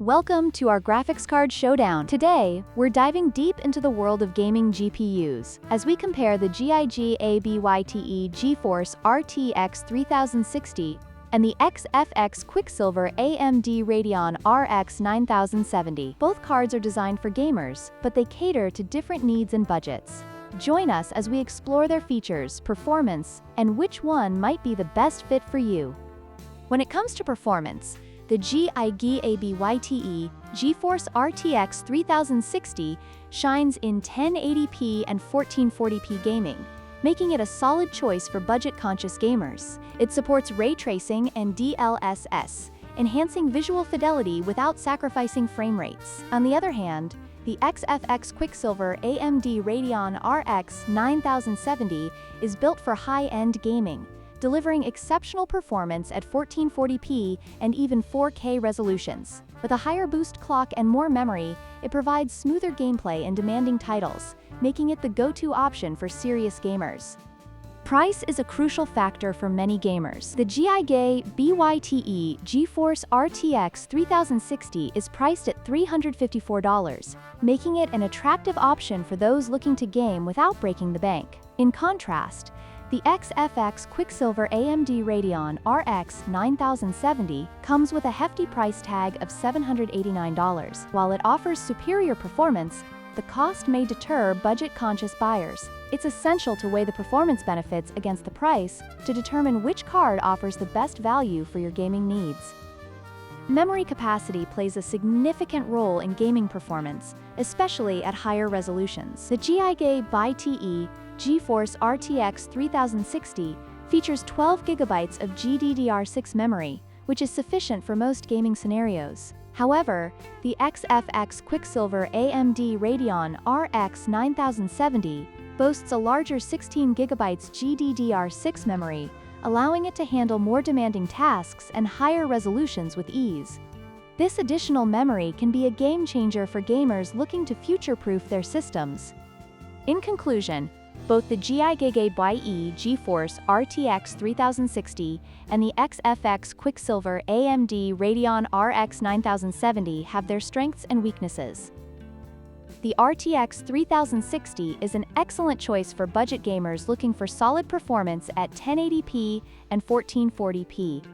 Welcome to our graphics card showdown. Today, we're diving deep into the world of gaming GPUs as we compare the GIG ABYTE GeForce RTX 3060 and the XFX Quicksilver AMD Radeon RX 9070. Both cards are designed for gamers, but they cater to different needs and budgets. Join us as we explore their features, performance, and which one might be the best fit for you. When it comes to performance, the GIG ABYTE GeForce RTX 3060 shines in 1080p and 1440p gaming, making it a solid choice for budget-conscious gamers. It supports ray tracing and DLSS, enhancing visual fidelity without sacrificing frame rates. On the other hand, the XFX Quicksilver AMD Radeon RX 9070 is built for high-end gaming, delivering exceptional performance at 1440p and even 4K resolutions. With a higher boost clock and more memory, it provides smoother gameplay in demanding titles, making it the go-to option for serious gamers. Price is a crucial factor for many gamers. The GIG ABYTE GeForce RTX 3060 is priced at $354, making it an attractive option for those looking to game without breaking the bank. In contrast, the XFX Quicksilver AMD Radeon RX 9070 comes with a hefty price tag of $789. While it offers superior performance, the cost may deter budget-conscious buyers. It's essential to weigh the performance benefits against the price to determine which card offers the best value for your gaming needs. Memory capacity plays a significant role in gaming performance, especially at higher resolutions. The GIG ABYTE GeForce RTX 3060 features 12 GB of GDDR6 memory, which is sufficient for most gaming scenarios. However, the XFX Quicksilver AMD Radeon RX 9070 boasts a larger 16 GB GDDR6 memory, allowing it to handle more demanding tasks and higher resolutions with ease. This additional memory can be a game changer for gamers looking to future-proof their systems. In conclusion, both the GIG ABYTE GeForce RTX 3060 and the XFX Quicksilver AMD Radeon RX 9070 have their strengths and weaknesses. The RTX 3060 is an excellent choice for budget gamers looking for solid performance at 1080p and 1440p,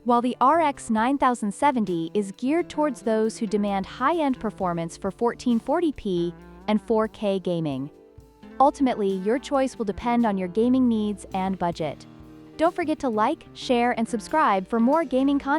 while the RX 9070 is geared towards those who demand high-end performance for 1440p and 4K gaming. Ultimately, your choice will depend on your gaming needs and budget. Don't forget to like, share, and subscribe for more gaming content.